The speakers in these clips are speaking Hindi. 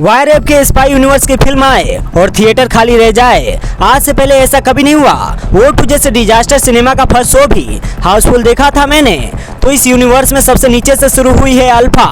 वायर ऐप के स्पाई यूनिवर्स की फिल्म आए और थिएटर खाली रह जाए, आज से पहले ऐसा कभी नहीं हुआ। O2 जैसे डिजास्टर सिनेमा का फर्स्ट शो भी हाउसफुल देखा था मैंने। तो इस यूनिवर्स में सबसे नीचे से शुरू हुई है अल्फा।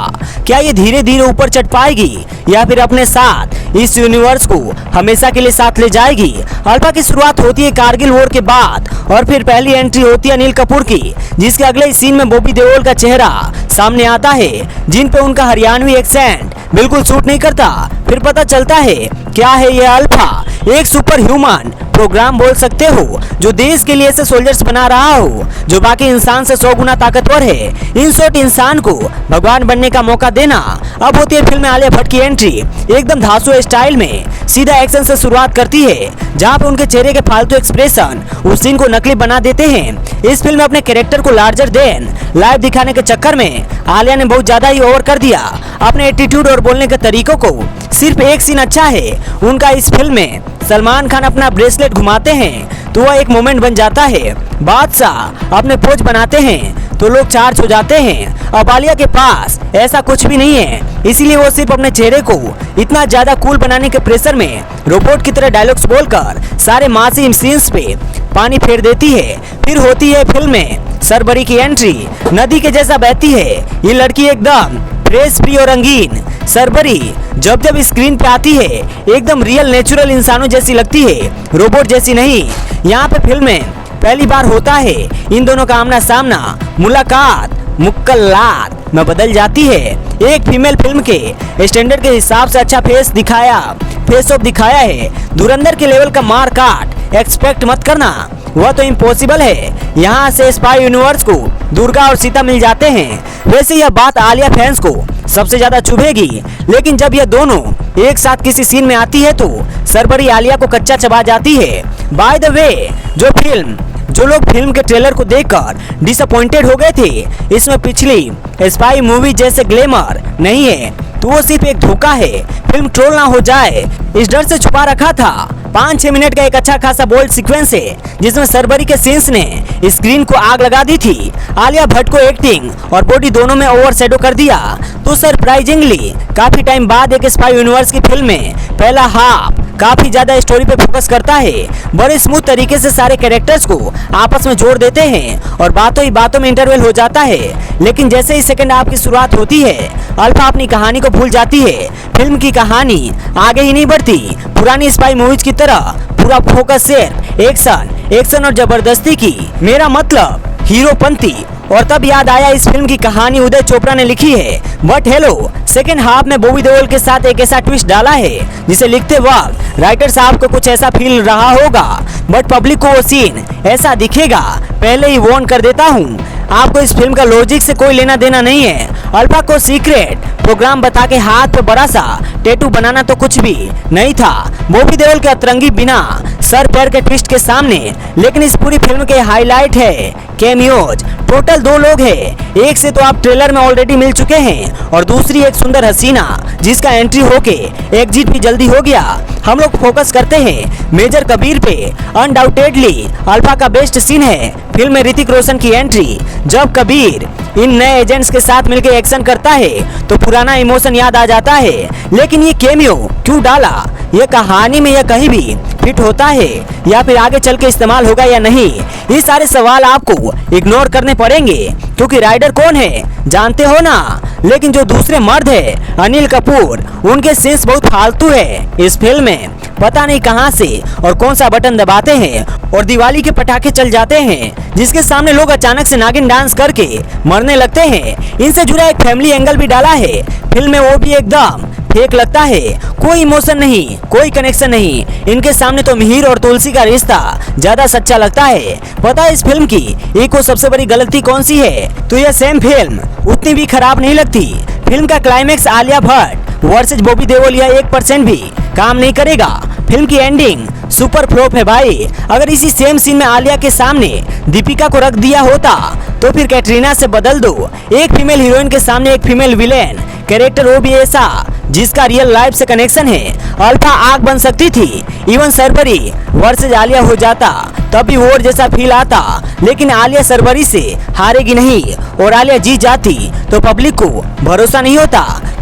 क्या ये धीरे धीरे ऊपर चढ़ पाएगी या फिर अपने साथ इस यूनिवर्स को हमेशा के लिए साथ ले जाएगी? अल्फा की शुरुआत होती है कारगिल वॉर के बाद और फिर पहली एंट्री होती है अनिल कपूर की, जिसके अगले ही सीन में बॉबी देओल का चेहरा सामने आता है, जिन पे उनका हरियाणवी एक्सेंट बिल्कुल सूट नहीं करता। फिर पता चलता है क्या है ये अल्फा, एक सुपर ह्यूमन प्रोग्राम बोल सकते हो, जो देश के लिए ऐसे सोल्जर्स बना रहा हो जो बाकी इंसान से 100 गुना ताकतवर है। इन शॉर्ट, इंसान को भगवान बनने का मौका देना। अब होती है फिल्म में आलिया भट्ट की एंट्री, एकदम धांसू स्टाइल में सीधा एक्शन से शुरुआत करती है, जहाँ पे उनके चेहरे के फालतू एक्सप्रेशन उस सीन को नकली बना देते हैं। इस फिल्म में अपने कैरेक्टर को लार्जर देन लाइव दिखाने के चक्कर में आलिया ने बहुत ज्यादा ही ओवर कर दिया। अपने एटीट्यूड और बोलने के तरीकों को, सिर्फ एक सीन अच्छा है उनका इस फिल्म में, सलमान खान अपना ब्रेसलेट घुमाते हैं तो वह एक मोमेंट बन जाता है। बादशाह अपने पोज बनाते हैं तो लोग चार्ज हो जाते हैं। अब आलिया के पास ऐसा कुछ भी नहीं है, इसीलिए वो सिर्फ अपने चेहरे को इतना ज्यादा कूल बनाने के प्रेशर में रोबोट की तरह डायलॉग्स बोलकर सारे मासी सीन्स पे पानी फेर देती है। फिर होती है फिल्म में सरबरी की एंट्री, नदी के जैसा बहती है ये लड़की, एकदम फ्रेश फ्री और रंगीन। सरबरी जब जब स्क्रीन पे आती है एकदम रियल नेचुरल इंसानों जैसी लगती है, रोबोट जैसी नहीं। यहाँ पे फिल्म में पहली बार होता है इन दोनों का आमना सामना, मुलाकात मुक्कलात में बदल जाती है। एक फीमेल फिल्म के स्टैंडर्ड के हिसाब से अच्छा फेस ऑफ दिखाया है। धुरंधर के लेवल का मार काट एक्सपेक्ट मत करना, वह तो इम्पॉसिबल है। यहाँ से स्पाई यूनिवर्स को दुर्गा और सीता मिल जाते हैं। वैसे यह बात आलिया फैंस को सबसे ज्यादा चुभेगी, लेकिन जब यह दोनों एक साथ किसी सीन में आती है तो सरबरी आलिया को कच्चा चबा जाती है। बाय द वे, जो लोग फिल्म के ट्रेलर को देखकर डिसअपॉइंटेड हो गए थे, इसमें पिछली स्पाई मूवी जैसे ग्लैमर नहीं है, तो वो सिर्फ एक धोखा है, फिल्म ट्रोल ना हो जाए इस डर से छुपा रखा था। 5-6 मिनट का एक अच्छा खासा बोल्ड सीक्वेंस है जिसमें सरबरी के सीन्स ने स्क्रीन को आग लगा दी थी। आलिया भट्ट को एक्टिंग और बॉडी दोनों में ओवर शैडो कर दिया। तो सरप्राइजिंगली काफी टाइम बाद एक स्पाई यूनिवर्स की फिल्म में पहला हाफ काफी ज्यादा स्टोरी पे फोकस करता है, बड़े स्मूथ तरीके से सारे कैरेक्टर्स को आपस में जोड़ देते हैं और बातों ही बातों में इंटरवल हो जाता है। लेकिन जैसे ही सेकंड हाफ की शुरुआत होती है, अल्फा अपनी कहानी को भूल जाती है। फिल्म की कहानी आगे ही नहीं बढ़ती, पुरानी स्पाई मूवीज की तरह पूरा फोकस सिर्फ एक्शन और जबरदस्ती की, मेरा मतलब हीरोपंती। और तब याद आया इस फिल्म की कहानी उदय चोपड़ा ने लिखी है, बट हेलो, सेकेंड हाफ में बॉबी देओल के साथ एक ऐसा ट्विस्ट डाला है जिसे लिखते वक्त राइटर साहब को कुछ ऐसा फील रहा होगा, बट पब्लिक को वो सीन ऐसा दिखेगा। पहले ही वार्न कर देता हूँ, आपको इस फिल्म का लॉजिक से कोई लेना देना नहीं है। अल्फा को सीक्रेट प्रोग्राम बता के हाथ पे बड़ा सा टैटू बनाना तो कुछ भी नहीं था। बॉबी देओल के अतरंगी बिना सर पैर के ट्विस्ट के सामने, लेकिन इस पूरी फिल्म के हाईलाइट है कैमियोज। टोटल 2 लोग हैं, एक से तो आप ट्रेलर में ऑलरेडी मिल चुके हैं और दूसरी एक सुंदर हसीना जिसका एंट्री होके एग्जिट भी जल्दी हो गया। हम लोग फोकस करते हैं मेजर कबीर पे। अनडाउटेडली अल्फा का बेस्ट सीन है फिल्म में ऋतिक रोशन की एंट्री। जब कबीर इन नए एजेंट्स के साथ मिलकर एक्शन करता है तो पुराना इमोशन याद आ जाता है। लेकिन ये कैमियो क्यों डाला? ये कहानी में यह कहीं भी फिट होता है या फिर आगे चल के इस्तेमाल होगा या नहीं? ये सारे सवाल आपको इग्नोर करने पड़ेंगे, क्योंकि राइडर कौन है जानते हो ना। लेकिन जो दूसरे मर्द है अनिल कपूर, उनके सीन्स बहुत फालतू है इस फिल्म में। पता नहीं कहां से और कौन सा बटन दबाते हैं और दिवाली के पटाखे चल जाते हैं, जिसके सामने लोग अचानक से नागिन डांस करके मरने लगते हैं। इनसे जुड़ा एक फैमिली एंगल भी डाला है फिल्म में, वो भी एकदम फेक लगता है। कोई इमोशन नहीं, कोई कनेक्शन नहीं। इनके सामने तो मिहिर और तुलसी का रिश्ता ज्यादा सच्चा लगता है। पता है इस फिल्म की एक और सबसे बड़ी गलती कौन सी है? तो यह सेम फिल्म उतनी भी खराब नहीं लगती। फिल्म का क्लाइमेक्स आलिया भट्ट वर्सेस बॉबी देओल यह 1% भी काम नहीं करेगा। फिल्म की एंडिंग सुपर फ्लॉप है भाई। अगर इसी सेम सीन में आलिया के सामने दीपिका को रख दिया होता तो फिर कैटरीना से बदल दो। एक फीमेल हीरोइन के सामने एक फीमेल विलेन कैरेक्टर, वो भी ऐसा जिसका रियल लाइफ से कनेक्शन है। अल्फा आग बन सकती थी। इवन सरबरी वर्सेस आलिया हो जाता तब भी वॉर जैसा फील आता, लेकिन आलिया सरबरी से हारेगी नहीं और आलिया जीत जाती तो पब्लिक को भरोसा नहीं होता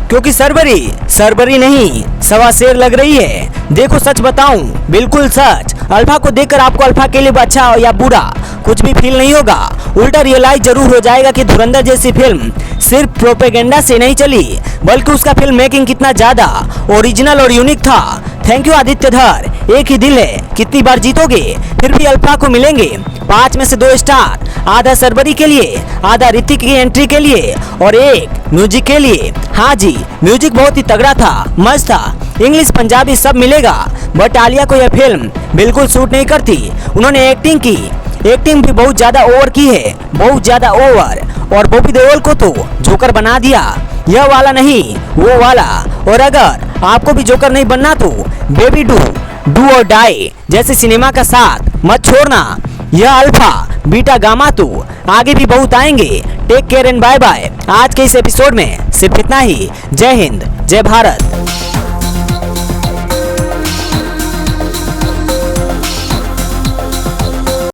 क्योंकि सरबरी नहीं सवा शेर लग रही है। देखो सच बताऊं, बिल्कुल सच, अल्फा को देखकर आपको अल्फा के लिए अच्छा या बुरा कुछ भी फील नहीं होगा, उल्टा रियलाइज जरूर हो जाएगा कि धुरंधर जैसी फिल्म सिर्फ प्रोपेगेंडा से नहीं चली, बल्कि उसका फिल्म मेकिंग कितना ज्यादा ओरिजिनल और यूनिक था। थैंक यू आदित्य धर। एक ही दिल है, कितनी बार जीतोगे? फिर भी अल्फा को मिलेंगे 5 में से 2 स्टार, आधा सरबरी के लिए, आधा ऋतिक की एंट्री के लिए और 1 म्यूजिक के लिए। हाँ जी, म्यूजिक बहुत ही तगड़ा था, मस्त था, इंग्लिश पंजाबी सब मिलेगा। बट आलिया को यह फिल्म बिल्कुल सूट नहीं करती। उन्होंने एक्टिंग भी बहुत ज्यादा ओवर की है, बहुत ज्यादा ओवर। और बॉबी देओल को तो जोकर बना दिया, यह वाला नहीं वो वाला। और अगर आपको भी जोकर नहीं बनना तो बेबी डू और डाई जैसे सिनेमा का साथ मत छोड़ना। यह अल्फा बीटा गामा तो आगे भी बहुत आएंगे। Take care and bye bye. आज के इस एपिसोड में सिर्फ इतना ही। जय हिंद, जय भारत।